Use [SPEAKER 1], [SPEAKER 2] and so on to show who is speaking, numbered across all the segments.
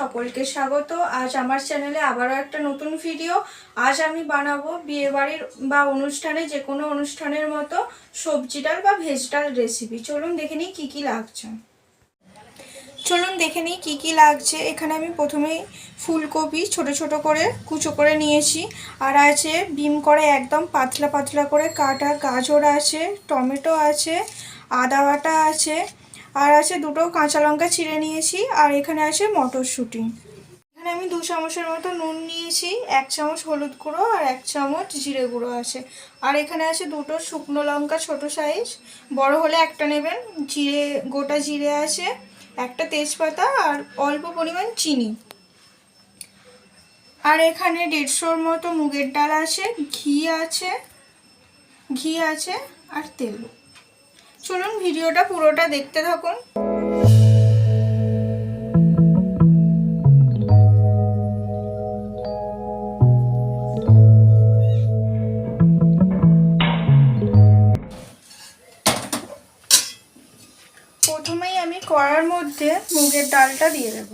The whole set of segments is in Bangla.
[SPEAKER 1] সকলকে স্বাগত। আজ আমার চ্যানেলে আবারও একটা নতুন ভিডিও। আজ আমি বানাবো বিয়েবাড়ির বা অনুষ্ঠানে, যে কোনো অনুষ্ঠানের মতো সবজি ডাল বা ভেজ ডাল রেসিপি। চলুন দেখে নিই কী কী লাগছে। এখানে আমি প্রথমেই ফুলকপি ছোট ছোট করে কুচো করে নিয়েছি, আর আছে বিম করে একদম পাতলা পাতলা করে কাটা গাজর আছে, টমেটো আছে, আদা বাটা আছে, আর আছে দুটো কাঁচা লঙ্কা চিড়ে নিয়েছি, আর এখানে আছে মটরশুঁটি। এখানে আমি 2 চামচের মতো নুন নিয়েছি, 1 চামচ হলুদ গুঁড়ো আর 1 চামচ জিরে গুঁড়ো আছে। আর এখানে আছে দুটো শুকনো লঙ্কা ছোট সাইজ, বড় হলে একটা নেবেন, জিরে গোটা জিরে আছে, একটা তেজপাতা আর অল্প পরিমাণ চিনি। আর এখানে 150-র মতো মুগের ডাল আছে, ঘি আছে আর তেল। চলুন ভিডিওটা পুরোটা দেখতে থাকুন। প্রথমেই আমি কড়ার মধ্যে মুগের ডালটা দিয়ে দেব।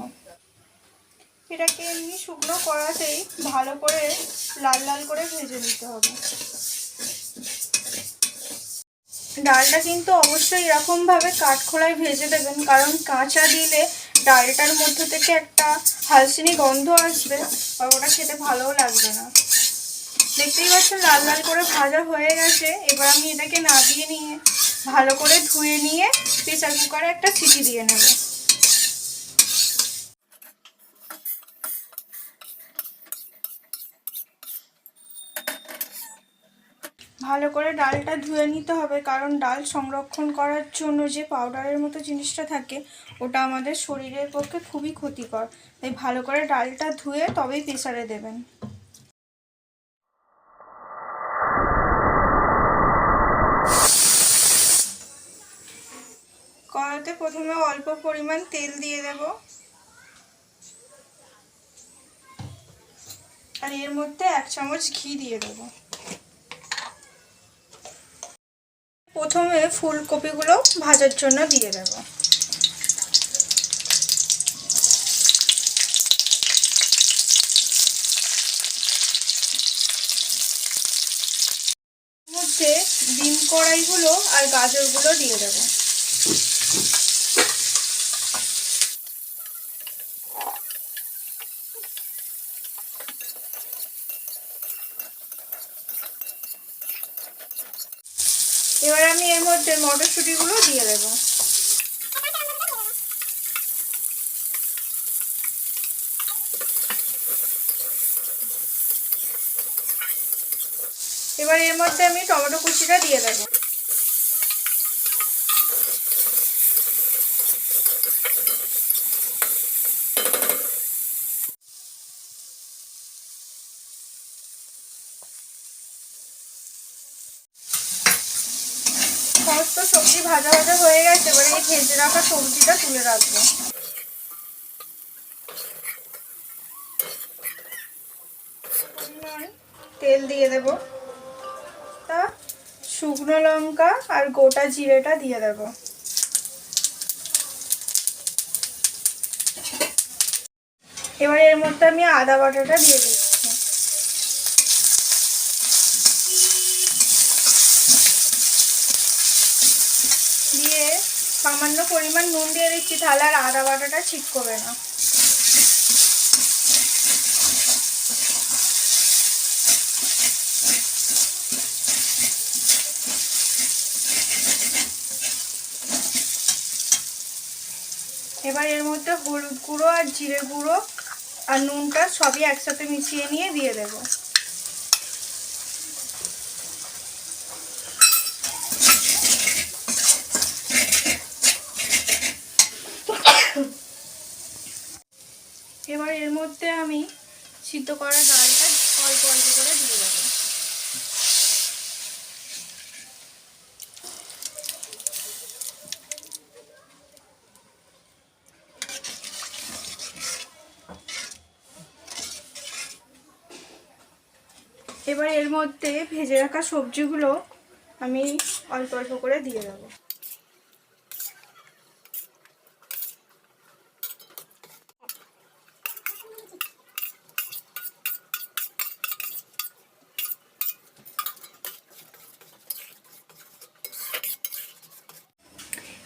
[SPEAKER 1] এটাকে এমনি শুকনো কড়াতেই ভালো করে লাল লাল করে ভেজে নিতে হবে। ডালটা কিন্তু অবশ্যই এরকমভাবে কাঠখোলায় ভেজে দেবেন, কারণ কাঁচা দিলে ডালটার মধ্যে থেকে একটা হালসিনি গন্ধ আসবে আর ওটা খেতে ভালোও লাগবে না। দেখতেই পাচ্ছেন লাল লাল করে ভাজা হয়ে গেছে। এবার আমি এটাকে নামিয়ে নিয়ে ভালো করে ধুয়ে নিয়ে প্রেসার কুকারে একটা সিটি দিয়ে নেব। ভালো করে ডালটা ধুয়ে নিতে হবে, কারণ ডাল সংরক্ষণ করার জন্য যে পাউডারের মতো জিনিসটা থাকে ওটা আমাদের শরীরের পক্ষে খুবই ক্ষতিকর। তাই ভালো করে ডালটা ধুয়ে তবেই প্রেসারে দেবেন। কড়াতে প্রথমে অল্প পরিমাণ তেল দিয়ে দেব, আর এর মধ্যে 1 চামচ ঘি দিয়ে দেব। প্রথমে ফুলকপিগুলো ভাজার জন্য দিয়ে দেব। মধ্যে ডিম কড়াইগুলো আর গাজরগুলো দিয়ে দেব। এবার আমি এর মধ্যে মটরশুঁটিগুলো দিয়ে দেব। এবার এর মধ্যে আমি টমেটো কুচিটা দিয়ে দেব। সমস্ত সবজি ভাজা ভাজা হয়ে গেছে। এবার এই ভেজে রাখা সবজিটা তুলে রাখবো। তেল দিয়ে দেব, তা শুকনো লঙ্কা আর গোটা জিরেটা দিয়ে দেব। এবার এর মধ্যে আমি আদা বাটাটা দিয়ে দিচ্ছি। দিয়ে সামান্য পরিমাণ নুন দিয়ে দিচ্ছি, তাহলে আর আদা বাটাটা ছিটকবে না। এবার এর মধ্যে হলুদ গুঁড়ো আর জিরে গুঁড়ো আর নুনটা সবই একসাথে মিশিয়ে নিয়ে দিয়ে দেব। এবার এর মধ্যে আমি সিদ্ধ করা ডালটা অল্প অল্প করে দিয়ে দেব। এবার এর মধ্যে ভেজে রাখা সবজিগুলো আমি অল্প অল্প করে দিয়ে দেব।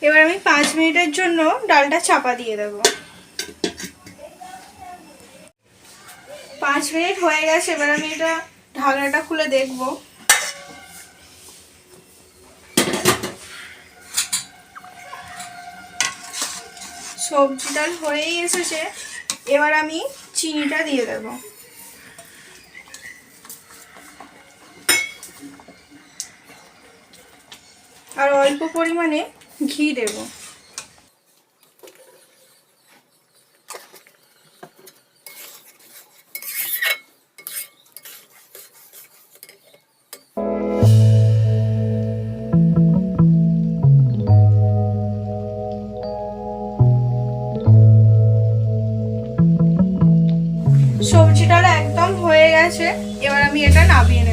[SPEAKER 1] এবার আমি 5 মিনিটের জন্য ডালটা চাপা দিয়ে দেব। 5 মিনিট হয়ে গেছে, এবার আমি এটা ঢাকনাটা খুলে দেখব। সবজি ডাল হয়েই এসেছে। এবার আমি চিনিটা দিয়ে দেব। আর অল্প পরিমাণে ঘি দেব। সবজি ডাল একদম হয়ে গেছে, এবার আমি এটা নামিয়ে নেব।